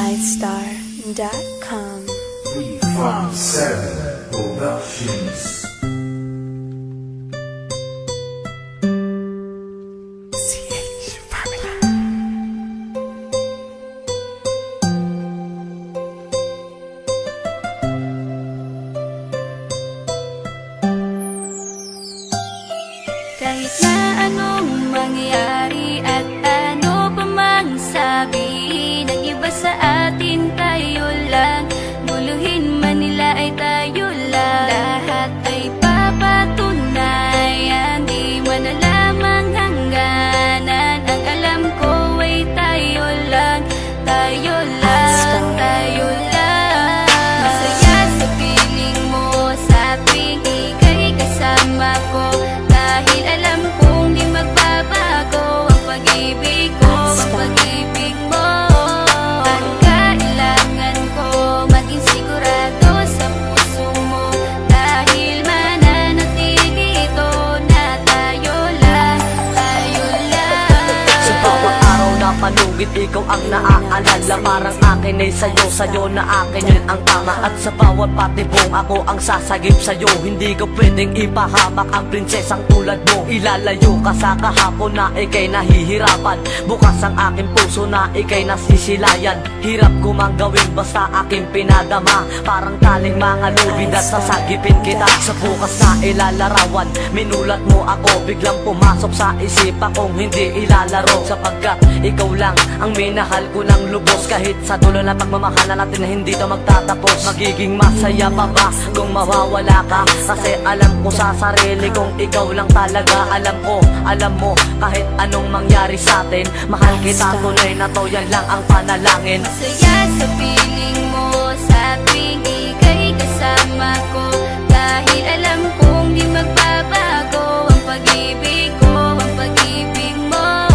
MyStar.com. 357 Productions. Kahit na anong mangyari at ano pa mang sabi ng iba sa atin, tayo lang. Guluhin man nila ay tayo lang. Lahat ay papatunayan, di man alamang hangganan. Ang alam ko ay tayo lang, tayo lang, tayo lang. Masaya sa piling mo sa tuwing ika'y kasama ko, dahil alam kong di magbabago ang pag-ibig ko, ang pag-ibig mo. Ang kailangan ko maging sigurado sa puso mo, dahil mananatili ito na tayo lang, tayo lang. Sa bawat araw na panugit, ikaw ang naaalala. Parang akin ay sa'yo, sa'yo na akin yun ang tama. At sa bawat patibong, ako ang sasagip sa'yo. Hindi ko pwedeng ipahamak ang prinsesang tulad mo. Ilalayo ka sa kahapon na ikay nahihirapan. Bukas ang aking puso na ikay nasisilayan. Hirap ko mang gawin basta aking pinadama. Parang taling mga lubid at sasagipin kita. Sa bukas na ilalarawan, minulat mo ako. Biglang pumasok sa isipa kong hindi ilalaro. Sapagkat ikaw lang ang minahal ko ng lubos. Kahit sa dulo na pagmamahalan natin na hindi to magtatapos. Magiging masaya pa ba kung mawawala ka? Kasi alam ko sa sarili kong ikaw lang talaga. Alam mo, kahit anong mangyari sa atin, mahal kita tunay na to, yan lang ang panalangin. Masaya sa piling mo sa tuwing ika'y kasama ko, dahil alam kong di magbabago ang pag-ibig ko, ang pag-ibig mo.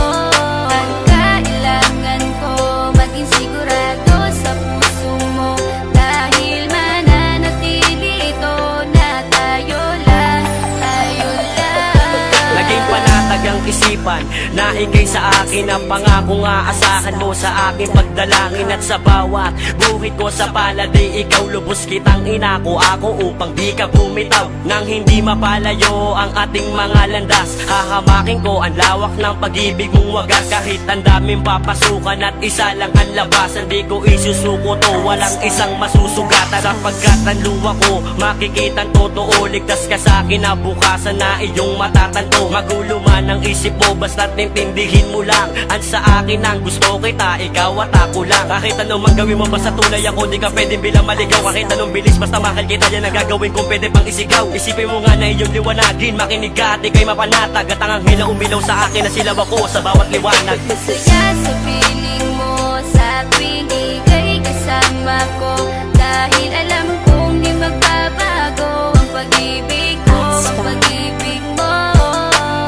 Ang kailangan ko maging sigurado sa puso mo, dahil mananatili ito na tayo lang, tayo lang. Naging panatag ang isipan na ikay sa akin ang pangako nga asahan mo sa aking pagdalangin. At sa bawat buhit ko sa palad ay ikaw lubos kitang inako ako upang di ka bumitaw nang hindi mapalayo ang ating mga landas. Hahamakin ko ang lawak ng pag-ibig mong wagas. Kahit ang daming papasukan at isa lang ang labasan, di ko isusuko to, walang isang masusugatan. Sapagkat ang luwa ko makikitang totoo, ligtas ka sa akin na bukasan na iyong matatanto. Magulo man ang isip mo, basta't nintindihin mo lang ang sa akin ang gusto kita, ikaw at ako lang. Kahit anong mang gawin mo, basta tunay ako, di ka pwedeng bilang maligaw. Kahit anong bilis, basta mahal kita, yan ang gagawin kung pwede pang isigaw. Isipin mo nga na iyong liwanagin, makinig ka at ikay mapanatag. At ang anghel na umilaw sa akin na silaw ako sa bawat liwanag. Masaya sa piling mo sa tuwing ika'y kasama ko, dahil alam kong di magbabago ang pag-ibig ko, ang pag-ibig mo.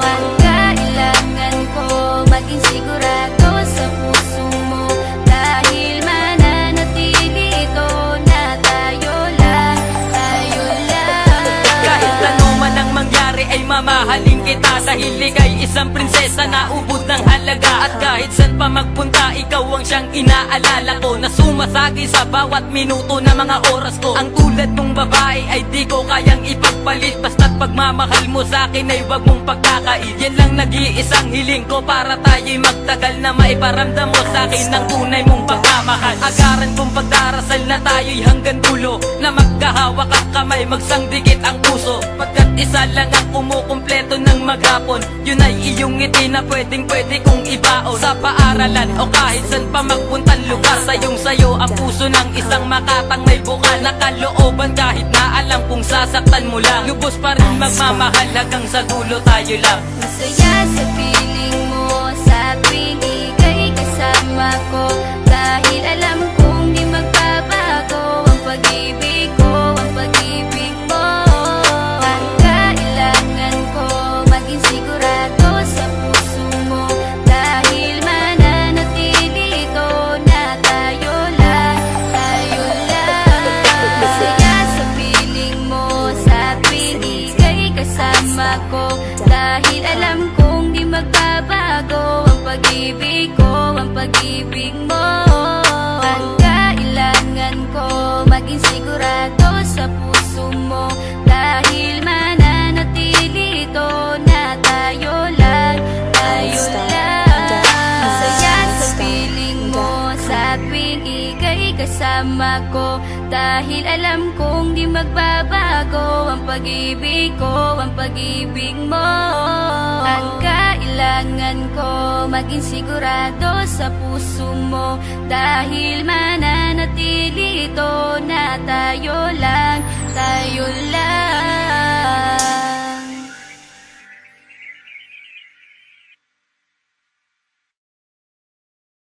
Ang kailangan ko maging sigurado sa puso mo, dahil mananatili ito na tayo lang, tayo lang. Kahit ano man ang mangyari ay mamahalin kita, dahil ika'y isang prinsesa na ubod ng halaga. At kahit saan pa magpunta, ikaw ang siyang inaalala ko, na sumasagi sa bawat minuto na mga oras ko. Ang tulad mong babae ay di ko kayang ipagpalit, basta't pagmamahal mo sa akin ay wag mong pagkakait. Yan lang nag-iisang hiling ko para tayo'y magtagal, na maiparamdam mo sa akin ng tunay mong pagmamahal. Agaran kong pagdarasal na tayo'y hanggang dulo, na magkahawak ang kamay, magsangdikit ang puso. Pagkat isa lang ang kumukumpleto ng maghapon, yun ay iyong ngiti na pwedeng pwede kong ibaon. Sa paaralan o kahit saan pa magpuntang lugar, sayong sayo ang puso ng isang makatang may bukal na kalooban. Kahit na alam kung sasaktan mo lang, lubos pa rin magmamahal hanggang sa dulo tayo lang. Masaya sa piling mo sa tuwing ika'y kasama ko, dahil alam kong di magbabago ang pag-ibig ko, ang pag-ibig mo. Ang kailangan ko maging sigurado sa puso mo, dahil mananatili ito na tayo lang, tayo lang. Masaya sa piling mo sa tuwing ika'y kasama ko, dahil alam kong di magbabago ang pag-ibig ko, ang pag-ibig mo. Ang kasama ko. Dahil alam kong di magbabago ang pag-ibig ko, ang pag-ibig mo. Ang kailangan ko, maging sigurado sa puso mo. Dahil mananatili ito na tayo